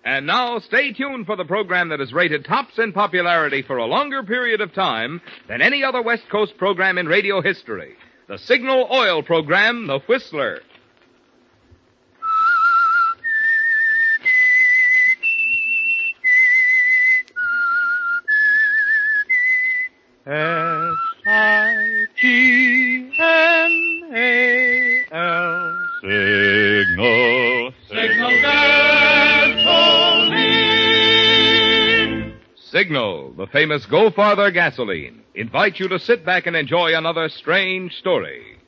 And now, stay tuned for the program that is rated tops in popularity for a longer period of time than any other West Coast program in radio history. The Signal Oil program, The Whistler. S-I-G-N-A-L Signal. Signal gasoline. Signal, the famous Go Farther gasoline, invites you to sit back and enjoy another strange story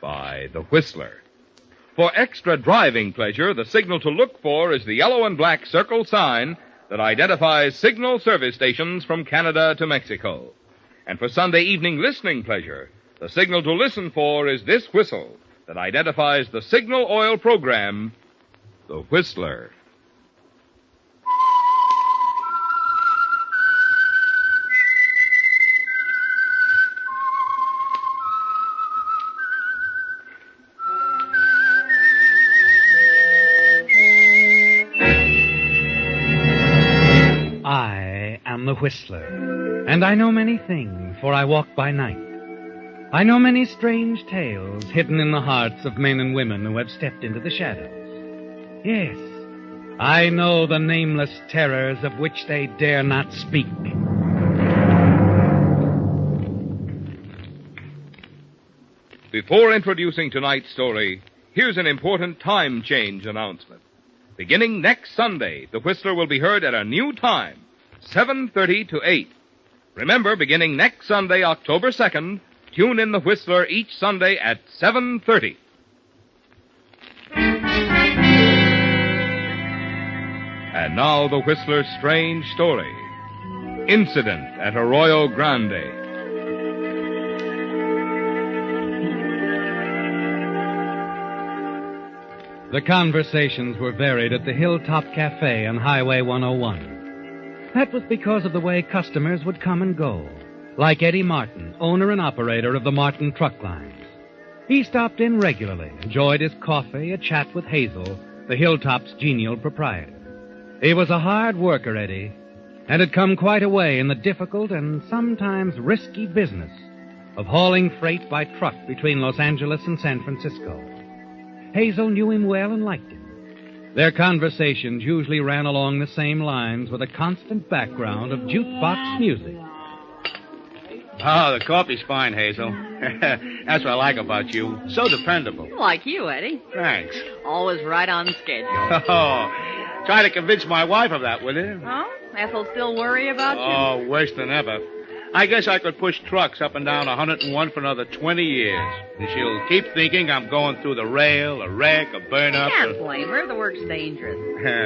by The Whistler. For extra driving pleasure, the signal to look for is the yellow and black circle sign that identifies Signal service stations from Canada to Mexico. And for Sunday evening listening pleasure, the signal to listen for is this whistle that identifies the Signal Oil program, The Whistler. I am the Whistler, and I know many things, for I walk by night. I know many strange tales hidden in the hearts of men and women who have stepped into the shadows. Yes, I know the nameless terrors of which they dare not speak. Before introducing tonight's story, here's an important time change announcement. Beginning next Sunday, The Whistler will be heard at a new time, 7:30 to 8. Remember, beginning next Sunday, October 2nd, tune in The Whistler each Sunday at 7:30. And now The Whistler's strange story. Incident at Arroyo Grande. The conversations were varied at the Hilltop Cafe on Highway 101. That was because of the way customers would come and go. Like Eddie Martin, owner and operator of the Martin Truck Lines. He stopped in regularly, enjoyed his coffee, a chat with Hazel, the Hilltop's genial proprietor. He was a hard worker, Eddie, and had come quite a way in the difficult and sometimes risky business of hauling freight by truck between Los Angeles and San Francisco. Hazel knew him well and liked him. Their conversations usually ran along the same lines with a constant background of jukebox music. Oh, the coffee's fine, Hazel. That's what I like about you. So dependable. Like you, Eddie. Thanks. Always right on schedule. Oh, try to convince my wife of that, will you? Oh? Ethel still worry about you? Oh, worse than ever. I guess I could push trucks up and down 101 for another 20 years. And she'll keep thinking I'm going through the rail, a wreck, a burn-up. Can't blame her. The work's dangerous.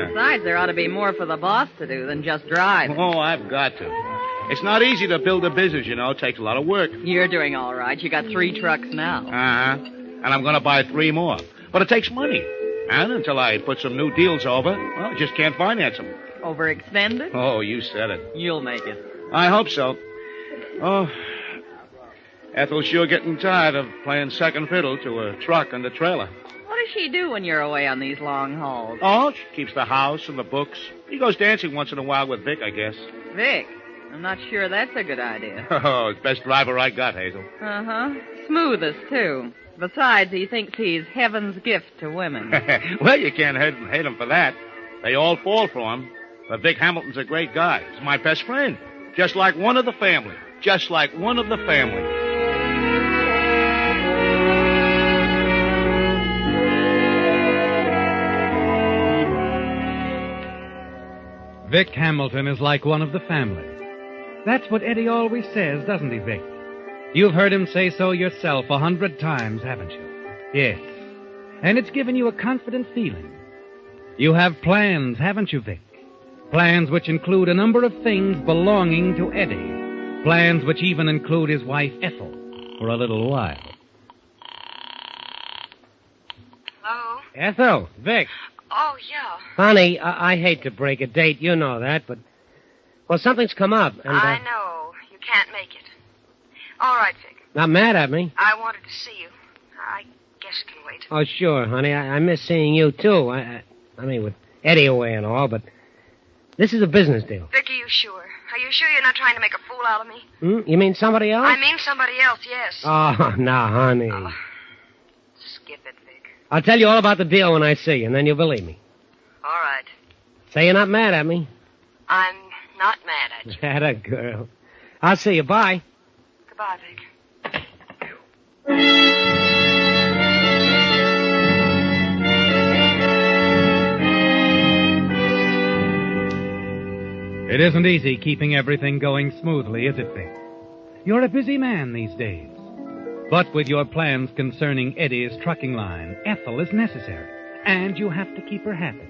Besides, there ought to be more for the boss to do than just drive. Oh, I've got to. It's not easy to build a business, you know. It takes a lot of work. You're doing all right. You got 3 trucks now. Uh-huh. And I'm going to buy 3 more. But it takes money. And until I put some new deals over, well, I just can't finance them. Overextended? Oh, you said it. You'll make it. I hope so. Oh, Ethel's sure getting tired of playing second fiddle to a truck and a trailer. What does she do when you're away on these long hauls? Oh, she keeps the house and the books. He goes dancing once in a while with Vic, I guess. Vic? I'm not sure that's a good idea. Oh, it's the best driver I got, Hazel. Uh-huh. Smoothest, too. Besides, he thinks he's heaven's gift to women. Well, you can't hate him for that. They all fall for him. But Vic Hamilton's a great guy. He's my best friend. Just like one of the family. Just like one of the family. Vic Hamilton is like one of the family. That's what Eddie always says, doesn't he, Vic? You've heard him say so yourself 100 times, haven't you? Yes. And it's given you a confident feeling. You have plans, haven't you, Vic? Plans which include a number of things belonging to Eddie. Plans which even include his wife, Ethel, for a little while. Hello? Ethel, Vic. Oh, yeah. Honey, I hate to break a date. You know that, but... Well, something's come up, and... I know. You can't make it. All right, Vic. Not mad at me. I wanted to see you. I guess it can wait. Oh, sure, honey. I miss seeing you, too. I mean, with Eddie away and all, but... This is a business deal. Vic, are you sure? Are you sure you're not trying to make a fool out of me? You mean somebody else? I mean somebody else, yes. Oh, now, honey. Oh, skip it, Vic. I'll tell you all about the deal when I see you, and then you'll believe me. All right. Say you're not mad at me. I'm not mad at you. Atta girl. I'll see you. Bye. Goodbye, Vic. It isn't easy keeping everything going smoothly, is it, Vic? You're a busy man these days. But with your plans concerning Eddie's trucking line, Ethel is necessary, and you have to keep her happy.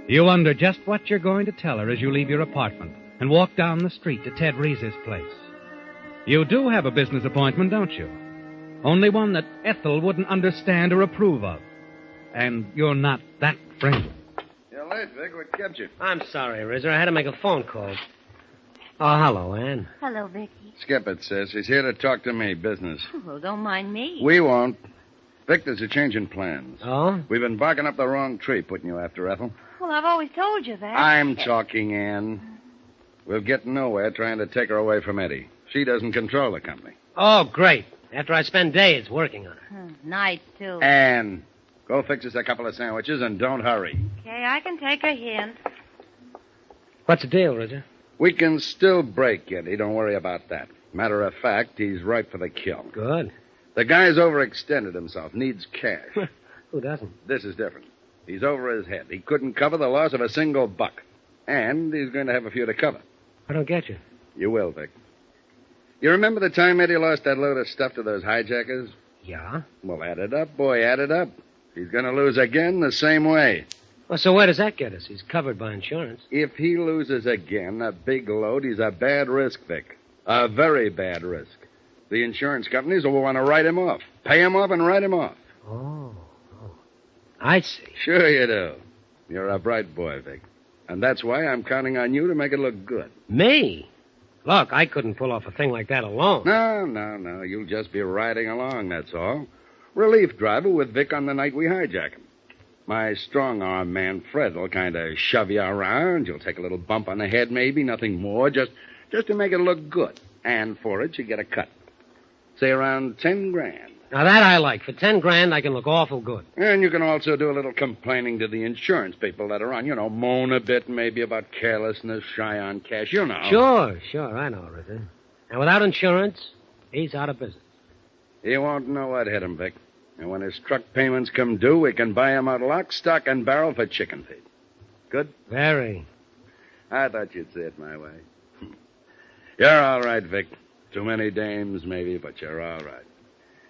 You wonder just what you're going to tell her as you leave your apartment and walk down the street to Ted Reese's place. You do have a business appointment, don't you? Only one that Ethel wouldn't understand or approve of. And you're not that friendly. You're late, Vic. What kept you? I'm sorry, Rizzer. I had to make a phone call. Oh, hello, Ann. Hello, Vicky. Skip it, sis. He's here to talk to me. Business. Oh, well, don't mind me. We won't. Vic, there's a change in plans. Oh? We've been barking up the wrong tree putting you after Ethel. Well, I've always told you that. I'm talking, Ann. We'll get nowhere trying to take her away from Eddie. She doesn't control the company. Oh, great. After I spend days working on it. Nights, too. Ann, go fix us a couple of sandwiches and don't hurry. Okay, I can take a hint. What's the deal, Rizzer? We can still break Eddie. Don't worry about that. Matter of fact, he's ripe for the kill. Good. The guy's overextended himself, needs cash. Who doesn't? This is different. He's over his head. He couldn't cover the loss of a single buck. And he's going to have a few to cover. I don't get you. You will, Vic. You remember the time Eddie lost that load of stuff to those hijackers? Yeah? Well, add it up, boy, add it up. He's going to lose again the same way. Well, so where does that get us? He's covered by insurance. If he loses again a big load, he's a bad risk, Vic. A very bad risk. The insurance companies will want to write him off. Pay him off and write him off. Oh. I see. Sure you do. You're a bright boy, Vic. And that's why I'm counting on you to make it look good. Me? Look, I couldn't pull off a thing like that alone. No. You'll just be riding along, that's all. Relief driver with Vic on the night we hijack him. My strong-arm man, Fred, will kind of shove you around. You'll take a little bump on the head, maybe, nothing more, just to make it look good. And for it, you get a cut. Say around 10 grand. Now, that I like. For 10 grand, I can look awful good. And you can also do a little complaining to the insurance people that are on. You know, moan a bit maybe about carelessness, shy on cash, you know. Sure, I know, Rizzer. And without insurance, he's out of business. He won't know what hit him, Vic. And when his truck payments come due, we can buy him out lock, stock, and barrel for chicken feed. Good? Very. I thought you'd say it my way. You're all right, Vic. Too many dames, maybe, but you're all right.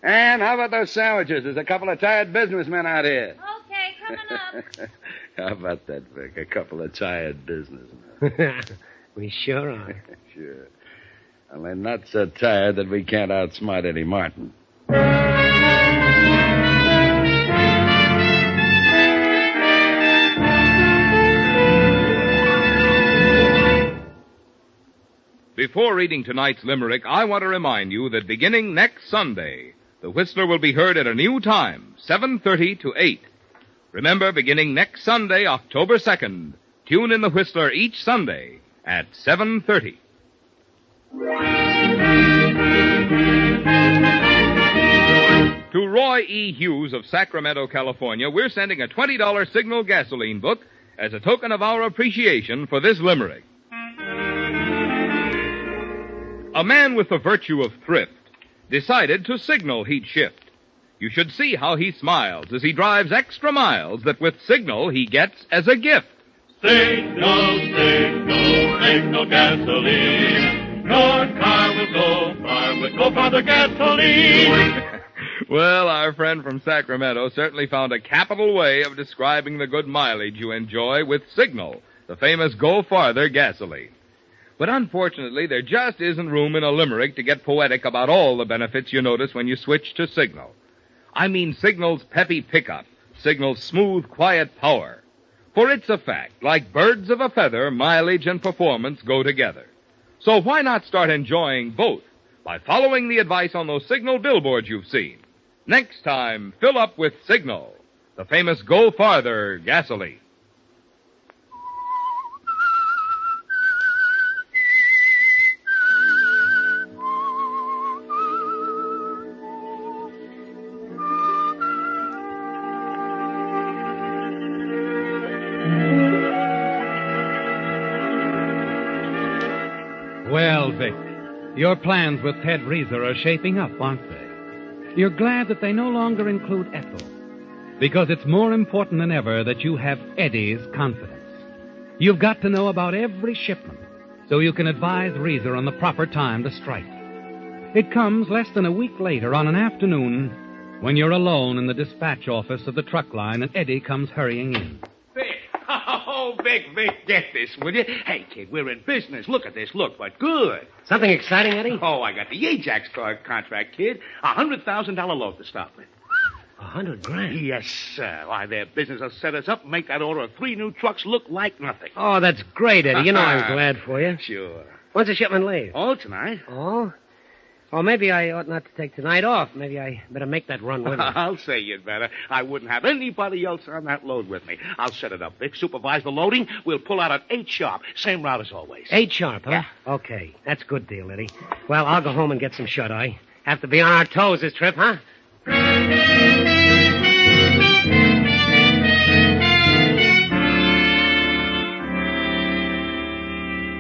And how about those sandwiches? There's a couple of tired businessmen out here. Okay, coming up. How about that, Vic? A couple of tired businessmen. We sure are. Sure. Only not so tired that we can't outsmart Eddie Martin. Before reading tonight's limerick, I want to remind you that beginning next Sunday, the Whistler will be heard at a new time, 7:30 to 8. Remember, beginning next Sunday, October 2nd, tune in the Whistler each Sunday at 7:30. To Roy E. Hughes of Sacramento, California, we're sending a $20 Signal gasoline book as a token of our appreciation for this limerick. A man with the virtue of thrift decided to Signal he'd shift. You should see how he smiles as he drives extra miles that with Signal he gets as a gift. Signal gasoline. Your car will go far with Go Farther gasoline. Well, our friend from Sacramento certainly found a capital way of describing the good mileage you enjoy with Signal, the famous Go Farther gasoline. But unfortunately, there just isn't room in a limerick to get poetic about all the benefits you notice when you switch to Signal. I mean Signal's peppy pickup, Signal's smooth, quiet power. For it's a fact, like birds of a feather, mileage and performance go together. So why not start enjoying both by following the advice on those Signal billboards you've seen? Next time, fill up with Signal, the famous Go Farther gasoline. Well, Vic, your plans with Ted Reeser are shaping up, aren't they? You're glad that they no longer include Ethel, because it's more important than ever that you have Eddie's confidence. You've got to know about every shipment, so you can advise Reeser on the proper time to strike. It comes less than a week later on an afternoon when you're alone in the dispatch office of the truck line and Eddie comes hurrying in. Vic. Oh, Vic, get this, will you? Hey, kid, we're in business. Look at this. Look, but good. Something exciting, Eddie? Oh, I got the Ajax contract, kid. $100,000 load to start with. $100,000? Yes, sir. Why, their business will set us up and make that order of 3 new trucks look like nothing. Oh, that's great, Eddie. You know I'm glad for you. Sure. When's the shipment leave? Oh, tonight. Oh? Well, maybe I ought not to take tonight off. Maybe I better make that run with you. I'll say you'd better. I wouldn't have anybody else on that load with me. I'll set it up, Vic. Supervise the loading. We'll pull out at 8 sharp. Same route as always. 8 sharp, huh? Yeah. Okay. That's a good deal, Eddie. Well, I'll go home and get some shut-eye. Have to be on our toes this trip, huh?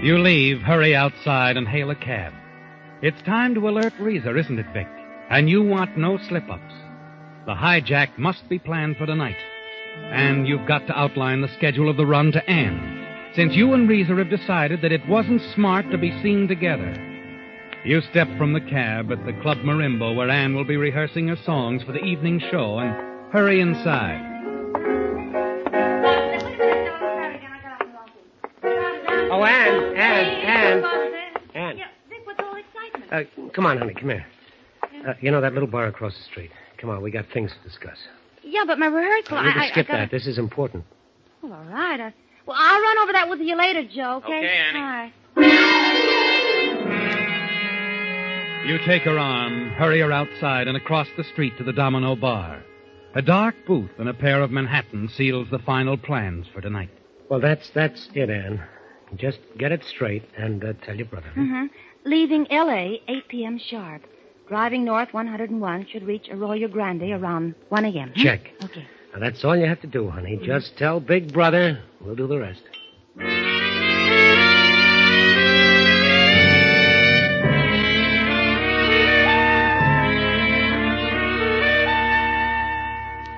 You leave, hurry outside, and hail a cab. It's time to alert Reeser, isn't it, Vic? And you want no slip-ups. The hijack must be planned for tonight. And you've got to outline the schedule of the run to Ann, since you and Reeser have decided that it wasn't smart to be seen together. You step from the cab at the Club Marimbo, where Ann will be rehearsing her songs for the evening show, and hurry inside. Oh, Ann. Ann. Ann. Vic, what's all excitement? Come on, honey, come here. You know that little bar across the street? Come on, we got things to discuss. Yeah, but my rehearsal... You can skip that. This is important. Well, all right. Well, I'll run over that with you later, Joe, okay? Okay, Annie. All right. You take her arm, hurry her outside, and across the street to the Domino Bar. A dark booth and a pair of Manhattans seals the final plans for tonight. Well, that's it, Ann. Just get it straight and tell your brother. Mm-hmm. Leaving L.A., 8 p.m. sharp. Driving north 101 should reach Arroyo Grande around 1 a.m. Check. Okay. Now, that's all you have to do, honey. Just tell Big Brother. We'll do the rest.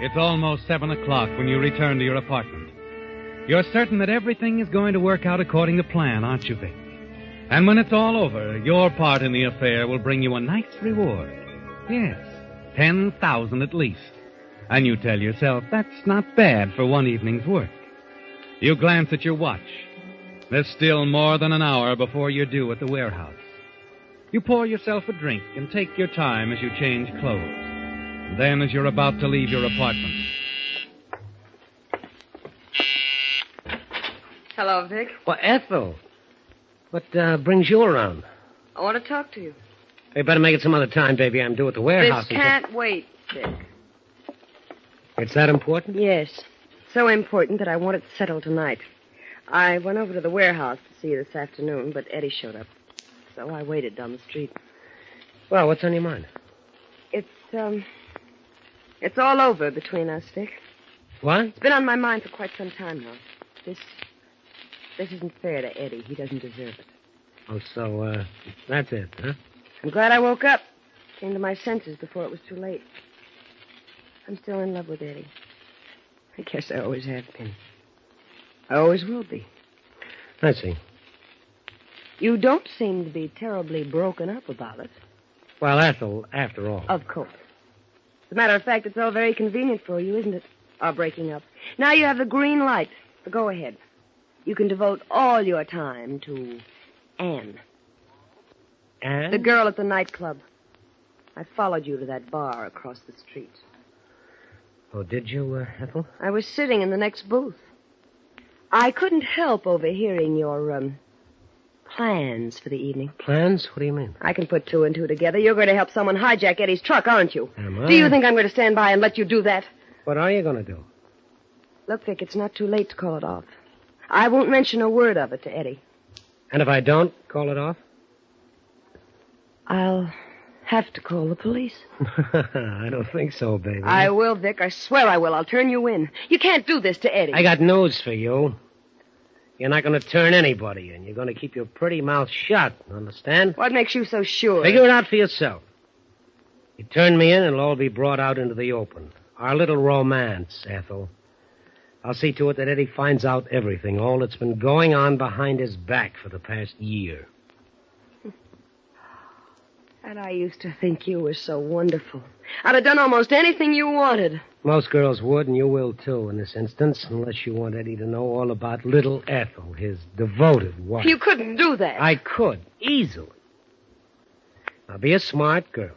It's almost 7 o'clock when you return to your apartment. You're certain that everything is going to work out according to plan, aren't you, Vic? And when it's all over, your part in the affair will bring you a nice reward. Yes, 10,000 at least. And you tell yourself that's not bad for one evening's work. You glance at your watch. There's still more than an hour before you're due at the warehouse. You pour yourself a drink and take your time as you change clothes. Then, as you're about to leave your apartment... Hello, Vic. Well, Ethel, what brings you around? I want to talk to you. You better make it some other time, baby. I'm due at the warehouse. This can't wait, Vic. It's that important? Yes. So important that I want it settled tonight. I went over to the warehouse to see you this afternoon, but Eddie showed up. So I waited down the street. Well, what's on your mind? It's all over between us, Vic. What? It's been on my mind for quite some time now. This isn't fair to Eddie. He doesn't deserve it. Oh, so, that's it, huh? I'm glad I woke up. Came to my senses before it was too late. I'm still in love with Eddie. I guess I always have been. I always will be. I see. You don't seem to be terribly broken up about it. Well, Ethel, after all. Of course. As a matter of fact, it's all very convenient for you, isn't it? Our breaking up. Now you have the green light. So go ahead. You can devote all your time to Anne. Anne? The girl at the nightclub. I followed you to that bar across the street. Oh, did you, Ethel? I was sitting in the next booth. I couldn't help overhearing your, plans for the evening. Plans? What do you mean? I can put 2 and 2 together. You're going to help someone hijack Eddie's truck, aren't you? Am I? Do you think I'm going to stand by and let you do that? What are you going to do? Look, Vic, it's not too late to call it off. I won't mention a word of it to Eddie. And if I don't call it off? I'll have to call the police. I don't think so, baby. I will, Vic. I swear I will. I'll turn you in. You can't do this to Eddie. I got news for you. You're not going to turn anybody in. You're going to keep your pretty mouth shut. Understand? What makes you so sure? Figure it out for yourself. You turn me in, and it'll all be brought out into the open. Our little romance, Ethel. I'll see to it that Eddie finds out everything, all that's been going on behind his back for the past year. And I used to think you were so wonderful. I'd have done almost anything you wanted. Most girls would, and you will, too, in this instance, unless you want Eddie to know all about little Ethel, his devoted wife. You couldn't do that. I could, easily. Now, be a smart girl.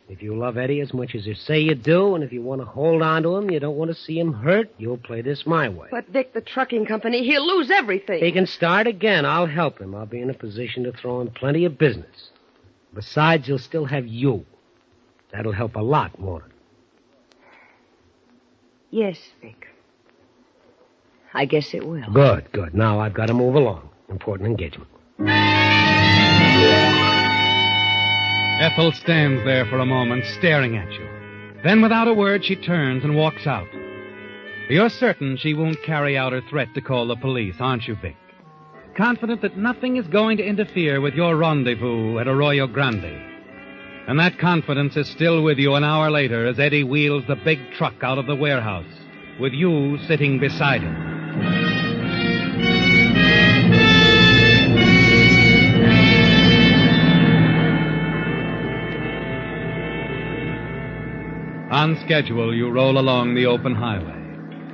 If you love Eddie as much as you say you do, and if you want to hold on to him, you don't want to see him hurt, you'll play this my way. But, Vic, the trucking company, he'll lose everything. He can start again. I'll help him. I'll be in a position to throw in plenty of business. Besides, you'll still have you. That'll help a lot, won't it? Yes, Vic. I guess it will. Good, good. Now I've got to move along. Important engagement. Ethel stands there for a moment, staring at you. Then, without a word, she turns and walks out. You're certain she won't carry out her threat to call the police, aren't you, Vic? Confident that nothing is going to interfere with your rendezvous at Arroyo Grande. And that confidence is still with you an hour later as Eddie wheels the big truck out of the warehouse, with you sitting beside him. On schedule, you roll along the open highway.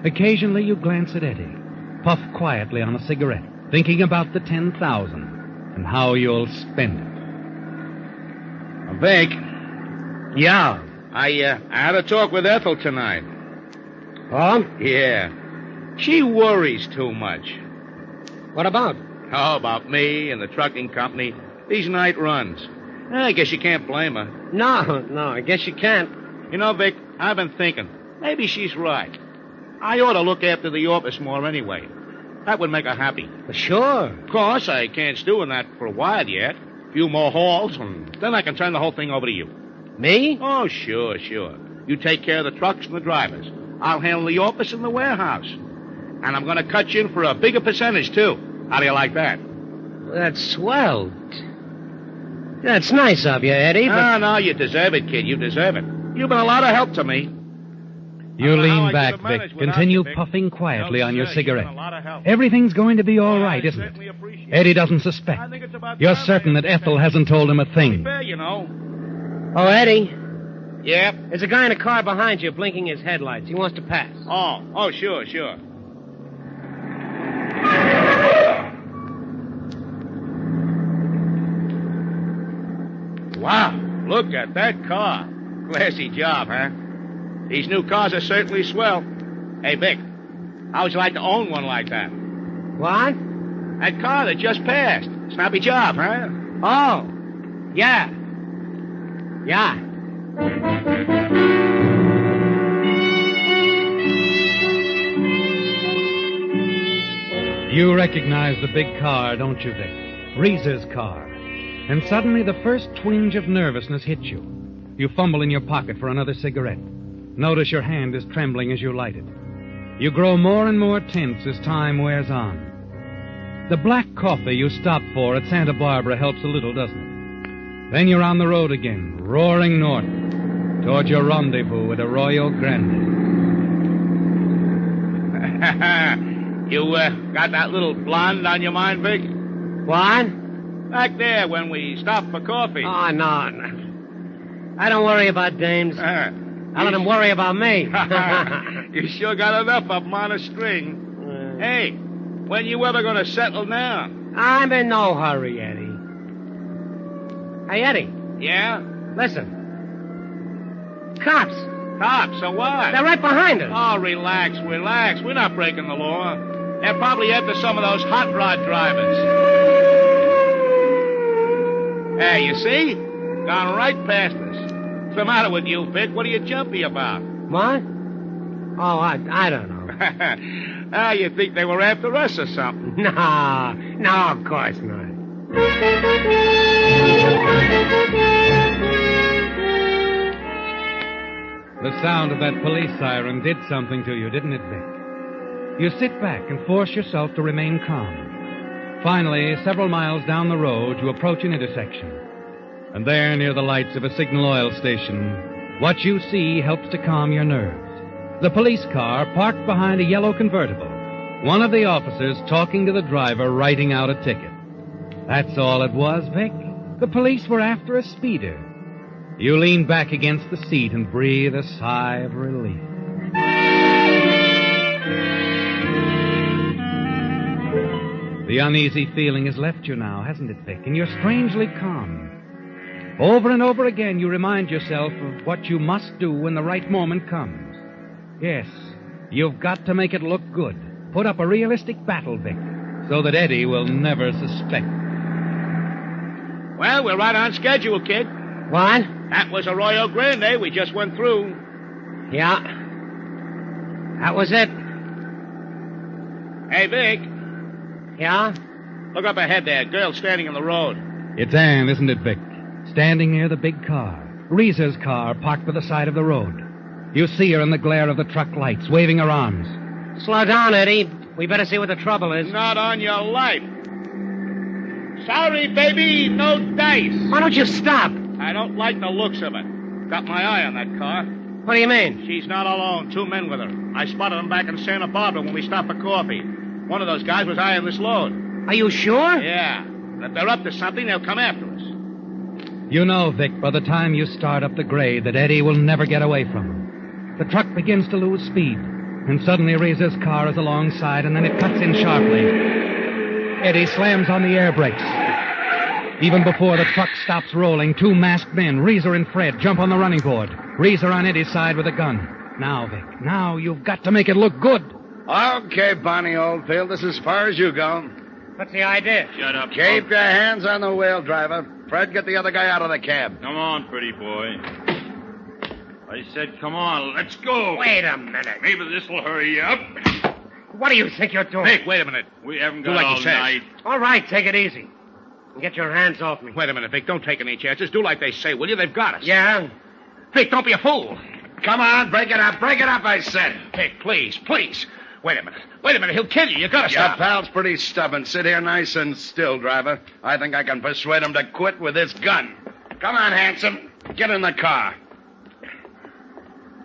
Occasionally, you glance at Eddie, puff quietly on a cigarette, thinking about the 10,000 and how you'll spend it. Vic. Yeah. I had a talk with Ethel tonight. Oh? Yeah. She worries too much. What about? Oh, about me and the trucking company. These night runs. I guess you can't blame her. No, I guess you can't. You know, Vic, I've been thinking. Maybe she's right. I ought to look after the office more anyway. That would make her happy. Sure. Of course, I can't do that for a while yet. A few more hauls, and then I can turn the whole thing over to you. Me? Oh, sure. You take care of the trucks and the drivers. I'll handle the office and the warehouse. And I'm going to cut you in for a bigger percentage, too. How do you like that? That's swell. That's nice of you, Eddie, but... No, you deserve it, kid. You deserve it. You've been a lot of help to me. You lean back, Vic. Continue puffing quietly on your cigarette. Everything's going to be all right, isn't it? Eddie doesn't suspect. You're certain that Ethel hasn't told him a thing. Fair, you know. Oh, Eddie. Yep. There's a guy in a car behind you blinking his headlights. He wants to pass. Oh, sure. Wow, look at that car. Classy job, huh? These new cars are certainly swell. Hey, Vic, how would you like to own one like that? What? That car that just passed. Snappy job, huh? Oh, yeah. You recognize the big car, don't you, Vic? Reese's car. And suddenly the first twinge of nervousness hits you. You fumble in your pocket for another cigarette. Notice your hand is trembling as you light it. You grow more and more tense as time wears on. The black coffee you stopped for at Santa Barbara helps a little, doesn't it? Then you're on the road again, roaring north, toward your rendezvous at Arroyo Grande. You got that little blonde on your mind, Vic? What? Back there when we stopped for coffee. Oh, no. I don't worry about dames. I let them worry about me. You sure got enough of them on a string. Hey, when you ever going to settle down? I'm in no hurry, Eddie. Hey, Eddie. Yeah? Listen. Cops. Cops, so what? They're right behind us. Oh, relax. We're not breaking the law. They're probably after some of those hot rod drivers. Hey, you see? Gone right past us. What's the matter with you, Vic? What are you jumpy about? What? Oh, I don't know. You think they were after us or something? No, of course not. The sound of that police siren did something to you, didn't it, Vic? You sit back and force yourself to remain calm. Finally, several miles down the road, you approach an intersection. And there, near the lights of a signal oil station, what you see helps to calm your nerves. The police car parked behind a yellow convertible. One of the officers talking to the driver, writing out a ticket. That's all it was, Vic. The police were after a speeder. You lean back against the seat and breathe a sigh of relief. The uneasy feeling has left you now, hasn't it, Vic? And you're strangely calm. Over and over again, you remind yourself of what you must do when the right moment comes. Yes, you've got to make it look good. Put up a realistic battle, Vic, so that Eddie will never suspect. Well, we're right on schedule, kid. What? That was Arroyo Grande we just went through. Yeah. That was it. Hey, Vic, Yeah? look up ahead there. Girl standing in the road. It's Ann, isn't it, Vic? Standing near the big car. Reese's car parked by the side of the road. You see her in the glare of the truck lights, waving her arms. Slow down, Eddie. We better see what the trouble is. Not on your life. Sorry, baby, no dice. Why don't you stop? I don't like the looks of it. Got my eye on that car. What do you mean? She's not alone. 2 men with her. I spotted them back in Santa Barbara when we stopped for coffee. One of those guys was eyeing this load. Are you sure? Yeah. If they're up to something, they'll come after us. You know, Vic, by the time you start up the grade, that Eddie will never get away from him. The truck begins to lose speed, and suddenly Reese's car is alongside, and then it cuts in sharply. Eddie slams on the air brakes. Even before the truck stops rolling, 2 masked men, Reeser and Fred, jump on the running board. Reeser on Eddie's side with a gun. Now, Vic, now you've got to make it look good. Okay, Bonnie Oldfield, this is as far as you go. What's the idea? Shut up. Keep your hands on the wheel, driver. Fred, get the other guy out of the cab. Come on, pretty boy. I said, come on, let's go. Wait a minute. Maybe this'll hurry you up. What do you think you're doing? Vic, wait a minute. We haven't Do got like he all says. night. All right, take it easy. Get your hands off me. Wait a minute, Vic. Don't take any chances. Do like they say, will you? They've got us. Yeah? Vic, don't be a fool. Come on, break it up, I said. Vic, please, please. Wait a minute. Wait a minute. He'll kill you. You gotta Your stop. pal's pretty stubborn. Sit here nice and still, driver. I think I can persuade him to quit with this gun. Come on, handsome. Get in the car.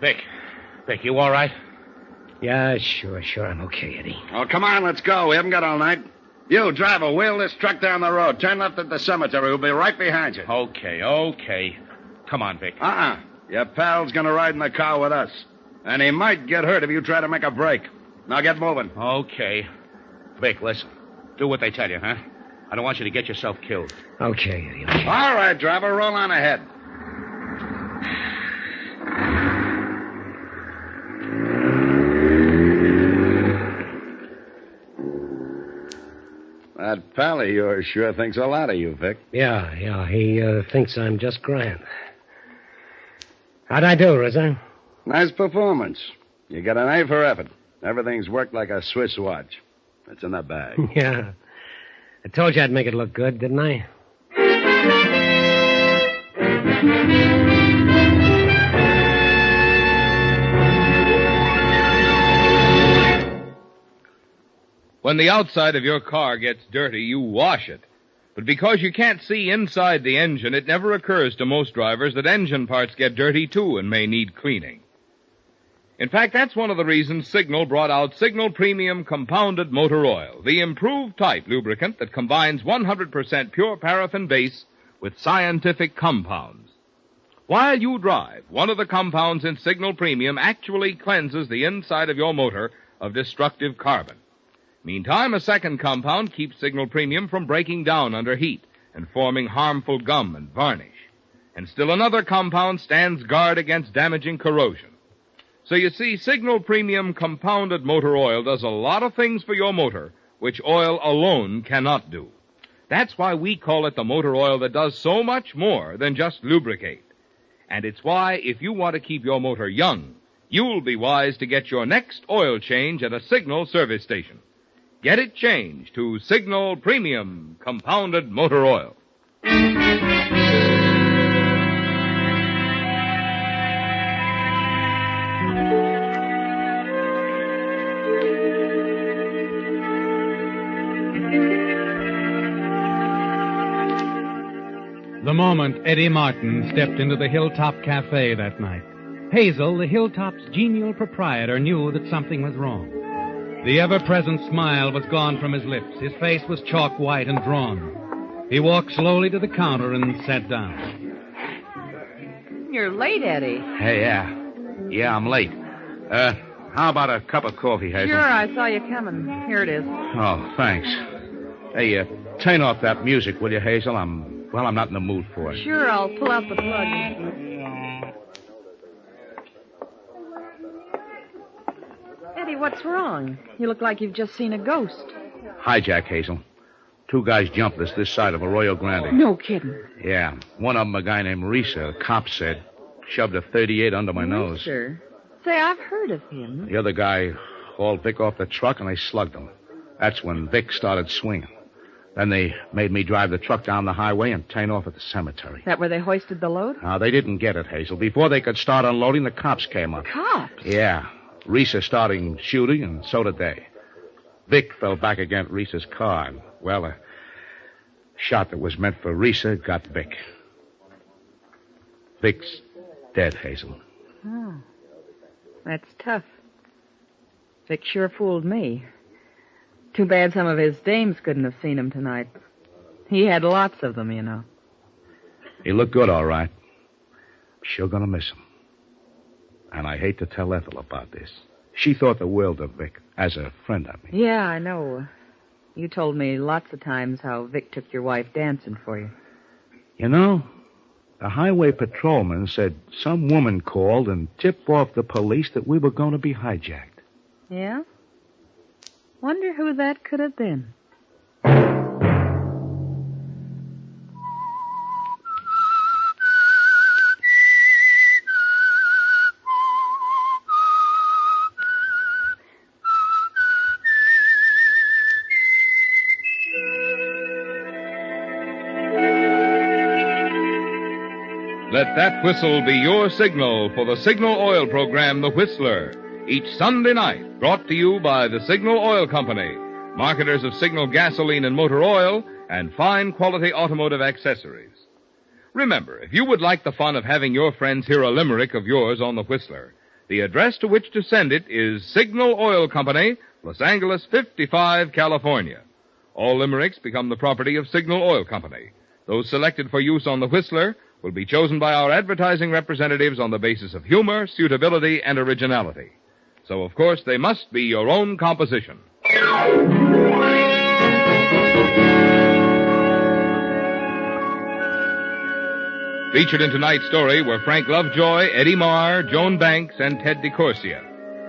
Vic, you all right? Yeah, sure, I'm okay, Eddie. Oh, come on, let's go. We haven't got all night. You, driver, wheel this truck down the road. Turn left at the cemetery. We'll be right behind you. Okay. Come on, Vic. Your pal's gonna ride in the car with us. And he might get hurt if you try to make a break. Now get moving. Okay. Vic, listen. Do what they tell you, huh? I don't want you to get yourself killed. Okay, Eddie, okay. All right, driver, roll on ahead. That pal of yours sure thinks a lot of you, Vic. Yeah, he thinks I'm just grand. How'd I do, Rizzo? Nice performance. You got an A for effort. Everything's worked like a Swiss watch. It's in the bag. Yeah. I told you I'd make it look good, didn't I? When the outside of your car gets dirty, you wash it. But because you can't see inside the engine, it never occurs to most drivers that engine parts get dirty too and may need cleaning. In fact, that's one of the reasons Signal brought out Signal Premium Compounded Motor Oil, the improved type lubricant that combines 100% pure paraffin base with scientific compounds. While you drive, one of the compounds in Signal Premium actually cleanses the inside of your motor of destructive carbon. Meantime, a second compound keeps Signal Premium from breaking down under heat and forming harmful gum and varnish. And still another compound stands guard against damaging corrosion. So you see, Signal Premium Compounded Motor Oil does a lot of things for your motor which oil alone cannot do. That's why we call it the motor oil that does so much more than just lubricate. And it's why, if you want to keep your motor young, you'll be wise to get your next oil change at a Signal service station. Get it changed to Signal Premium Compounded Motor Oil. moment Eddie Martin stepped into the Hilltop Cafe that night, Hazel, the Hilltop's genial proprietor, knew that something was wrong. The ever-present smile was gone from his lips. His face was chalk white and drawn. He walked slowly to the counter and sat down. You're late, Eddie. Hey, yeah, I'm late. How about a cup of coffee, Hazel? Sure, I saw you coming. Here it is. Oh, thanks. Hey, turn off that music, will you, Hazel? I'm not in the mood for it. Sure, I'll pull out the plug. Eddie, what's wrong? You look like you've just seen a ghost. Hijack, Hazel. 2 guys jumped us this side of Arroyo Grande. No kidding. Yeah. One of them, a guy named Risa, the cop said, shoved a .38 under my nose. Sure. Say, I've heard of him. The other guy hauled Vic off the truck, and they slugged him. That's when Vic started swinging. Then they made me drive the truck down the highway and turn off at the cemetery. That where they hoisted the load? No, they didn't get it, Hazel. Before they could start unloading, the cops came up. Cops? Yeah. Risa started shooting, and so did they. Vic fell back against Risa's car, and, well, a shot that was meant for Risa got Vic. Vic's dead, Hazel. Oh. That's tough. Vic sure fooled me. Too bad some of his dames couldn't have seen him tonight. He had lots of them, you know. He looked good, all right. Sure gonna miss him. And I hate to tell Ethel about this. She thought the world of Vic, as a friend, I mean. Yeah, I know. You told me lots of times how Vic took your wife dancing for you. You know, the highway patrolman said some woman called and tipped off the police that we were going to be hijacked. Yeah? Wonder who that could have been. Let that whistle be your signal for the Signal Oil program, The Whistler. Each Sunday night, brought to you by the Signal Oil Company, marketers of Signal gasoline and motor oil, and fine quality automotive accessories. Remember, if you would like the fun of having your friends hear a limerick of yours on The Whistler, the address to which to send it is Signal Oil Company, Los Angeles 55, California. All limericks become the property of Signal Oil Company. Those selected for use on The Whistler will be chosen by our advertising representatives on the basis of humor, suitability, and originality. So, of course, they must be your own composition. Featured in tonight's story were Frank Lovejoy, Eddie Marr, Joan Banks, and Ted DeCorsia.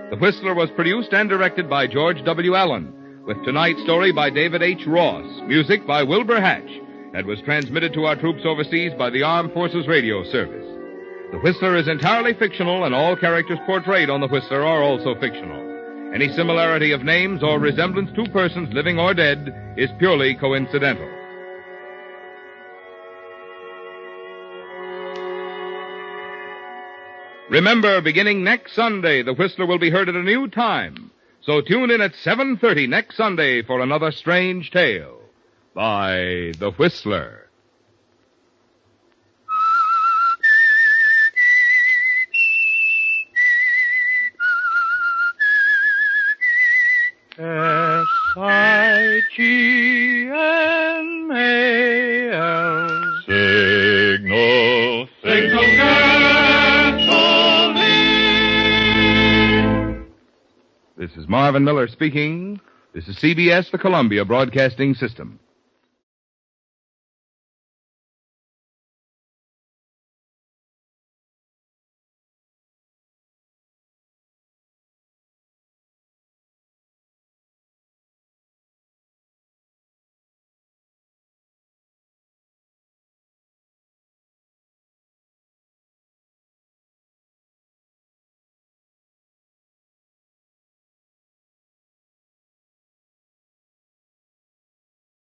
The Whistler was produced and directed by George W. Allen, with tonight's story by David H. Ross, music by Wilbur Hatch, and was transmitted to our troops overseas by the Armed Forces Radio Service. The Whistler is entirely fictional, and all characters portrayed on The Whistler are also fictional. Any similarity of names or resemblance to persons living or dead is purely coincidental. Remember, beginning next Sunday, The Whistler will be heard at a new time. So tune in at 7:30 next Sunday for another strange tale by The Whistler. S-I-G-N-A-L Signal gasoline. This is Marvin Miller speaking. This is CBS, the Columbia Broadcasting System.